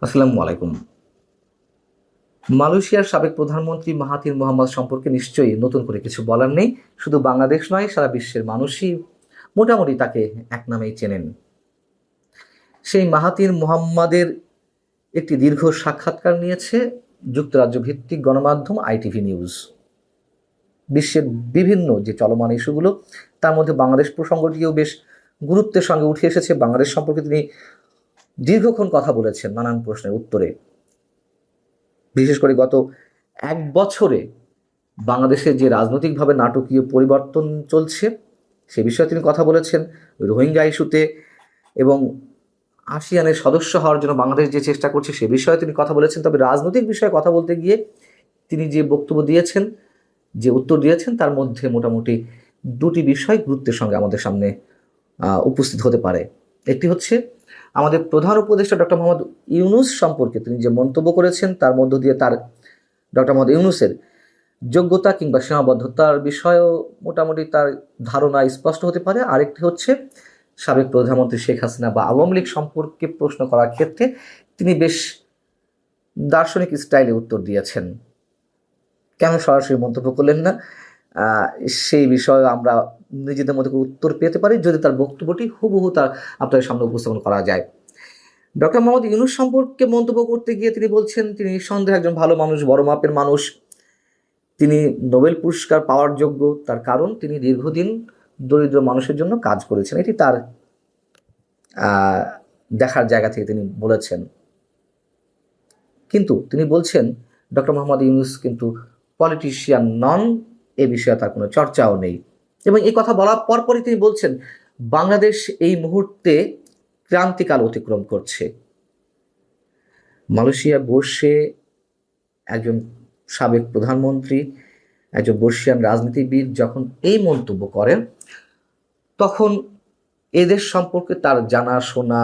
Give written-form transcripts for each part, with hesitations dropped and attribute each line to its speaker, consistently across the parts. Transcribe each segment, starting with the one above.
Speaker 1: আসসালামু আলাইকুম। মালয়েশিয়ার সাবেক প্রধানমন্ত্রী মাহাথির মোহাম্মদ সম্পর্কে নিশ্চয়ই নতুন করে কিছু বলার নেই। শুধু বাংলাদেশ নয়, সারা বিশ্বের মানুষই মোটামুটি তাকে এক নামেই চেনেন। সেই মাহাথির মোহাম্মদের একটি দীর্ঘ সাক্ষাৎকার নিয়েছে যুক্তরাজ্য ভিত্তিক গণমাধ্যম আইটিভি নিউজ। বিশ্বের বিভিন্ন যে চলমান ইস্যুগুলো, তার মধ্যে বাংলাদেশ প্রসঙ্গটিও বেশ গুরুত্বের সঙ্গে উঠে এসেছে। বাংলাদেশ সম্পর্কে তিনি দীর্ঘক্ষণ কথা বলেছেন নানান প্রশ্নের উত্তরে। বিশেষ করে গত এক বছরে বাংলাদেশে যে রাজনৈতিকভাবে নাটকীয় পরিবর্তন চলছে সে বিষয়ে তিনি কথা বলেছেন। রোহিঙ্গা ইস্যুতে এবং আসিয়ানের সদস্য হওয়ার জন্য বাংলাদেশ যে চেষ্টা করছে সে বিষয়ে তিনি কথা বলেছেন। তবে রাজনৈতিক বিষয়ে কথা বলতে গিয়ে তিনি যে বক্তব্য দিয়েছেন, যে উত্তর দিয়েছেন, তার মধ্যে মোটামুটি দুটি বিষয় গুরুত্বের সঙ্গে আমাদের সামনে উপস্থিত হতে পারে। একটি হচ্ছে আমাদের প্রধান উপদেষ্টা ডক্টর মোহাম্মদ ইউনূস সম্পর্কে তিনি যে মন্তব্য করেছেন, তার মধ্য দিয়ে তার ডক্টর মোহাম্মদ ইউনূসের যোগ্যতা কিংবা সীমাবদ্ধতার বিষয়েও মোটামুটি তার ধারণা স্পষ্ট হতে পারে। আরেকটি হচ্ছে সাবেক প্রধানমন্ত্রী শেখ হাসিনা বা আওয়ামী লীগ সম্পর্কে প্রশ্ন করার ক্ষেত্রে তিনি বেশ দার্শনিক স্টাইলে উত্তর দিয়েছেন। কেন সরাসরি মন্তব্য করলেন না, সেই বিষয়ে আমরা নিজেদের মধ্যে উত্তর পেতে পারি যদি তার বক্তব্যটি হুবহু তার আপনাদের সামনে উপস্থাপন করা যায়। ডক্টর মোহাম্মদ ইউনূস সম্পর্কে মন্তব্য করতে গিয়ে তিনি বলছেন, তিনি নিঃসন্দেহে একজন ভালো মানুষ, বড় মাপের মানুষ। তিনি নোবেল পুরস্কার পাওয়ার যোগ্য, তার কারণ তিনি দীর্ঘদিন দরিদ্র মানুষের জন্য কাজ করেছেন। এটি তার দেখার জায়গা থেকে তিনি বলেছেন। কিন্তু তিনি বলছেন ডক্টর মোহাম্মদ ইউনূস কিন্তু পলিটিশিয়ান নন, এ বিষয়ে তার কোনো চর্চাও নেই। এবং এই কথা বলার পরপরই তিনি বলছেন বাংলাদেশ এই মুহূর্তে ক্রান্তিকাল অতিক্রম করছে। মালয়েশিয়া বসে একজন সাবেক প্রধানমন্ত্রী, একজন বর্ষিয়ান রাজনীতিবিদ যখন এই মন্তব্য করেন, তখন এদেশ সম্পর্কে তার জানা শোনা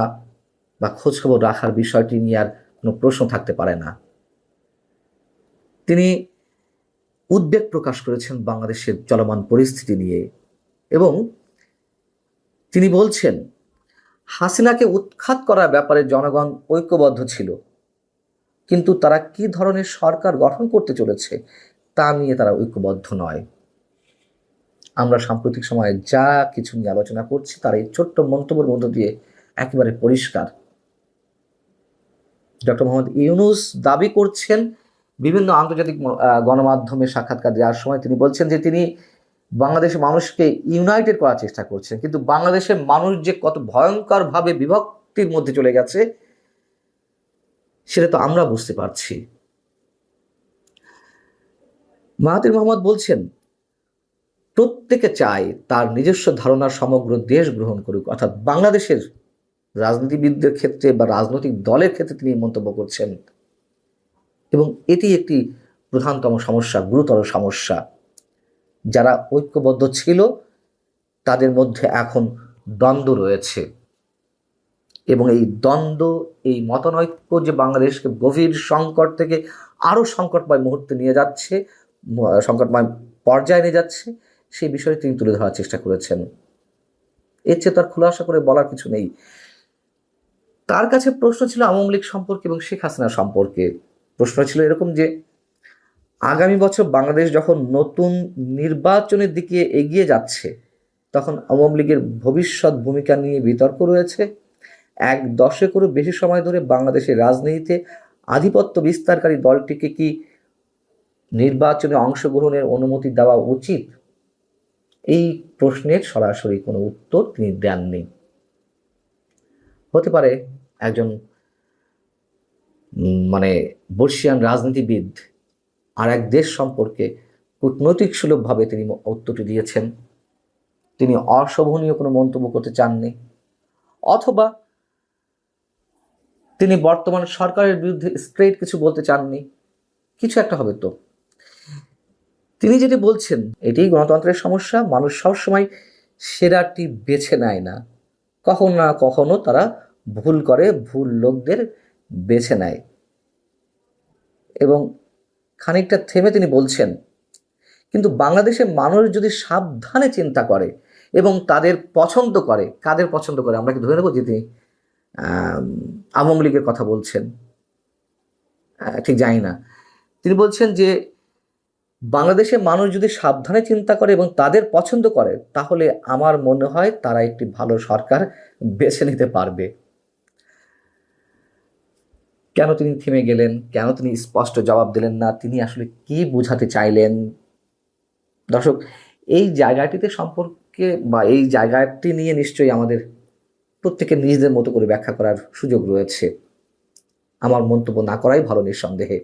Speaker 1: বা খোঁজখবর রাখার বিষয়টি নিয়ে আর কোনো প্রশ্ন থাকতে পারে না। তিনি উদ্বেগ প্রকাশ করেছেন বাংলাদেশের চলমান পরিস্থিতি নিয়ে এবং তিনি বলছেন হাসিনাকে উৎখাত করার ব্যাপারে জনগণ ঐক্যবদ্ধ ছিল, কিন্তু তারা কি ধরনের সরকার গঠন করতে চলেছে তা নিয়ে তারা ঐক্যবদ্ধ নয়। আমরা সাম্প্রতিক সময়ে যা কিছু নিয়ে আলোচনা করছি তার এই ছোট্ট মন্তব্যের মধ্য দিয়ে একেবারে পরিষ্কার। ডক্টর মোহাম্মদ ইউনূস দাবি করছেন বিভিন্ন আন্তর্জাতিক গণমাধ্যমে সাক্ষাৎকার দেওয়ার সময় তিনি বলছেন যে তিনি বাংলাদেশের মানুষকে ইউনাইটেড করার চেষ্টা করছেন, কিন্তু বাংলাদেশের মানুষ যে কত ভয়ঙ্করভাবে বিভক্তির মধ্যে চলে গেছে সেটা তো আমরা বুঝতে পারছি। মাহাথির মোহাম্মদ বলছেন প্রত্যেকে চায় তার নিজস্ব ধারণার সমগ্র দেশ গ্রহণ করুক, অর্থাৎ বাংলাদেশের রাজনীতিবিদদের ক্ষেত্রে বা রাজনৈতিক দলের ক্ষেত্রে তিনি মন্তব্য করছেন। এবং এটি একটি প্রধানতম সমস্যা, গুরুতর সমস্যা। যারা ঐক্যবদ্ধ ছিল তাদের মধ্যে এখন দ্বন্দ্ব রয়েছে এবং এই দ্বন্দ্ব, এই মতানৈক্য যে বাংলাদেশকে গভীর সংকট থেকে আরও সংকটময় মুহূর্তে নিয়ে যাচ্ছে, সংকটময় পর্যায়ে নিয়ে যাচ্ছে, সেই বিষয়ে তিনি তুলে ধরার চেষ্টা করেছেন। এর চেয়ে তার খোলাসা করে বলার কিছু নেই। তার কাছে প্রশ্ন ছিল আওয়ামী লীগ সম্পর্কে এবং শেখ হাসিনা সম্পর্কে। প্রশ্ন ছিল এরকম যে আগামী বছর বাংলাদেশ যখন নতুন নির্বাচনের দিকে এগিয়ে যাচ্ছে তখন আওয়ামী লীগের ভবিষ্যৎ ভূমিকা নিয়ে বিতর্ক রয়েছে। এক দশকেরও বেশি সময় ধরে বাংলাদেশের রাজনীতিতে আধিপত্য বিস্তারকারী দলটিকে কি নির্বাচনে অংশগ্রহণের অনুমতি দেওয়া উচিত? এই প্রশ্নের সরাসরি কোনো উত্তর তিনি দেননি। হতে পারে একজন বর্ষিয়ান রাজনীতিবিদ আর এক দেশ সম্পর্কে কূটনৈতিক সুলভভাবে তিনি উত্তরটি দিয়েছেন, তিনি অশোভনীয় কোনো মন্তব্য করতে চাননি, অথবা তিনি বর্তমান সরকারের বিরুদ্ধে স্ট্রেট কিছু বলতে চাননি। কিছু একটা হবে তো। তিনি যেটি বলছেন এটাই গণতন্ত্রের সমস্যা। মানুষ সবসময় সেরাটি বেছে নেয় না, কখনো না কখনো তারা ভুল করে, ভুল লোকদের বেছে নেয়। এবং খানিকটা থেমে তিনি বলছেন কিন্তু বাংলাদেশের মানুষ যদি সাবধানে চিন্তা করে এবং তাদের পছন্দ করে, কাদের পছন্দ করে আমরা কি ধরে নেব যে তিনি আওয়ামী লীগের কথা বলছেন? ঠিক জানি না। তিনি বলছেন যে বাংলাদেশের মানুষ যদি সাবধানে চিন্তা করে এবং তাদের পছন্দ করে তাহলে আমার মনে হয় তারা একটি ভালো সরকার বেছে নিতে পারবে। কেন তিনি থেমে গেলেন, কেন তিনি স্পষ্ট জবাব দিলেন না, তিনি আসলে কি বোঝাতে চাইলেন? দর্শক, এই জায়গাটিতে সম্পর্কে বা এই জায়গাটি নিয়ে নিশ্চয়ই আমাদের প্রত্যেকের নিজেদের মতো করে ব্যাখ্যা করার সুযোগ রয়েছে। আমার মন্তব্য না করাই ভালো নিঃসন্দেহে।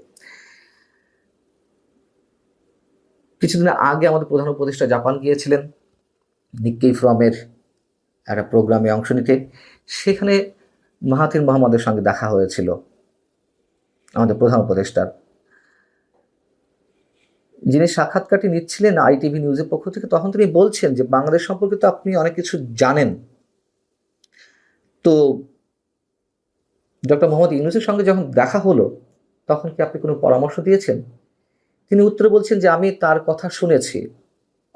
Speaker 1: কিছুদিন আগে আমাদের প্রধান উপদেষ্টা জাপান গিয়েছিলেন নিক্কেই ফোরামের একটা প্রোগ্রামে অংশ নিতে। সেখানে মাহাথির মোহাম্মদের সঙ্গে দেখা হয়েছিল আমাদের প্রধান উপদেষ্টার। যিনি সাক্ষাৎকারটি নিচ্ছিলেন ITV নিউজের পক্ষ থেকে, তখন তিনি বলছেন যে বাংলাদেশ সম্পর্কে তো আপনি অনেক কিছু জানেন, তো ডক্টর মোহাম্মদ ইউনূসের সঙ্গে যখন দেখা হলো তখন কি আপনি কোনো পরামর্শ দিয়েছেন? তিনি উত্তরে বলছেন যে আমি তার কথা শুনেছি।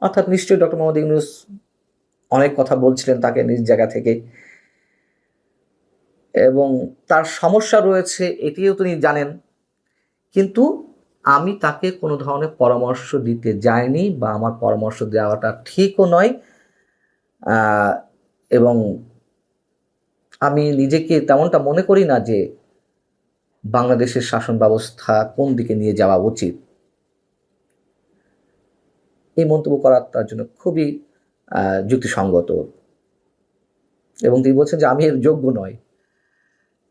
Speaker 1: অর্থাৎ নিশ্চয়ই ডক্টর মোহাম্মদ ইউনূস অনেক কথা বলছিলেন তাকে নিজ জায়গা থেকে, এবং তার সমস্যা রয়েছে এটিও তিনি জানেন, কিন্তু আমি তাকে কোনো ধরনের পরামর্শ দিতে যাইনি বা আমার পরামর্শ দেওয়াটা ঠিকও নয়। এবং আমি নিজেকে তেমনটা মনে করি না যে বাংলাদেশের শাসন ব্যবস্থা কোন দিকে নিয়ে যাওয়া উচিত। এই মন্তব্য করা তার জন্য খুবই যুক্তিসঙ্গত, এবং তিনি বলছেন যে আমি এর যোগ্য নয়।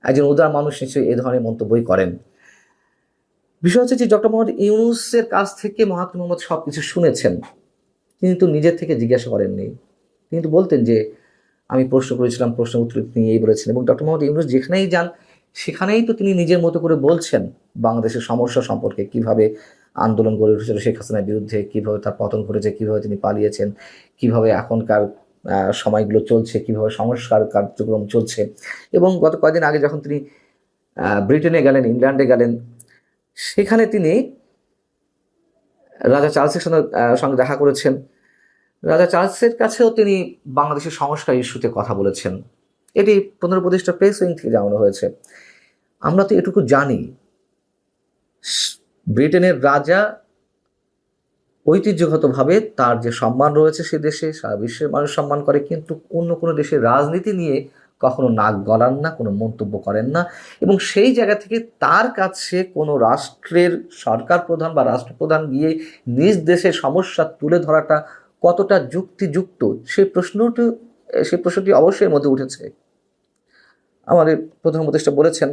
Speaker 1: একজন উদার মানুষ নিশ্চয়ই এ ধরনের মন্তব্যই করেন। বিষয় হচ্ছে যে ডক্টর মোহাম্মদ ইউনূসের কাছ থেকে মাহাথির মোহাম্মদ সবকিছু শুনেছেন, কিন্তু নিজের থেকে জিজ্ঞাসা করেননি। তিনি তো বলতেন যে আমি প্রশ্ন করেছিলাম, প্রশ্নের উত্তর তিনি এই বলেছেন, এবং ডক্টর মোহাম্মদ ইউনূস যেখানেই যান সেখানেই তো তিনি নিজের মতো করে বলছেন বাংলাদেশের সমস্যা সম্পর্কে, কিভাবে আন্দোলন গড়ে উঠেছিল শেখ হাসিনার বিরুদ্ধে, কিভাবে তার পতন ঘটেছে, কিভাবে তিনি পালিয়েছেন, কিভাবে এখনকার সময়গুলো চলছে, কিভাবে সংস্কার কার্যক্রম চলছে। এবং গত কয়েকদিন আগে যখন তিনি ব্রিটেনে গেলেন, ইংল্যান্ডে গেলেন, সেখানে তিনি রাজা চার্লসের সঙ্গে দেখা করেছেন। রাজা চার্লসের কাছেও তিনি বাংলাদেশের সংস্কার ইস্যুতে কথা বলেছেন। এটি প্রধান উপদেষ্টা প্রেস উইং থেকে জানানো হয়েছে। আমরা তো এটুকু জানি, ব্রিটেনের রাজা ঐতিহ্যগতভাবে তার যে সম্মান রয়েছে সে দেশে সারা বিশ্বের মানুষ সম্মান করে, কিন্তু অন্য কোনো দেশের রাজনীতি নিয়ে কখনো নাক গলান না, কোনো মন্তব্য করেন না। এবং সেই জায়গা থেকে তার কাছে কোনো রাষ্ট্রের সরকার প্রধান বা রাষ্ট্রপ্রধান গিয়ে নিজ দেশের সমস্যা তুলে ধরাটা কতটা যুক্তিযুক্ত সেই প্রশ্নটি অবশ্যই মধ্যে উঠেছে। আমাদের প্রধান উপদেষ্টা বলেছেন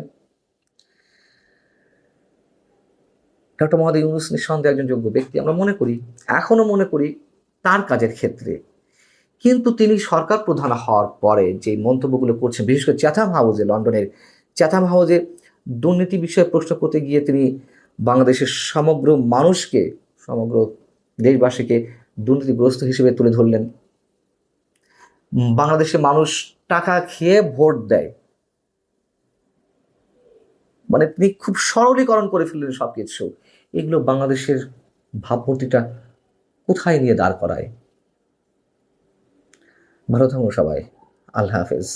Speaker 1: ডক্টর মোহাম্মদ ইউনূস নিঃসন্দেহে একজন যোগ্য ব্যক্তি, আমরা মনে করি, এখনো মনে করি তার কাজের ক্ষেত্রে। কিন্তু তিনি সরকার প্রধান হওয়ার পরে যে মন্তব্যগুলো করছেন, বিশেষ করে চ্যাথাম হাউসে, লন্ডনের চ্যাথাম হাউসে দুর্নীতি বিষয়ে প্রশ্ন করতে গিয়ে তিনি বাংলাদেশের সমগ্র মানুষকে, সমগ্র দেশবাসীকে দুর্নীতিগ্রস্ত হিসেবে তুলে ধরলেন। বাংলাদেশের মানুষ টাকা খেয়ে ভোট দেয়, মানে তিনি খুব সরলীকরণ করে ফেললেন সবকিছু। এগুলো বাংলাদেশের ভাবমূর্তিটা কোথায় নিয়ে দাঁড় করায়? ভালো থাকুন সবাই। আল্লাহ হাফেজ।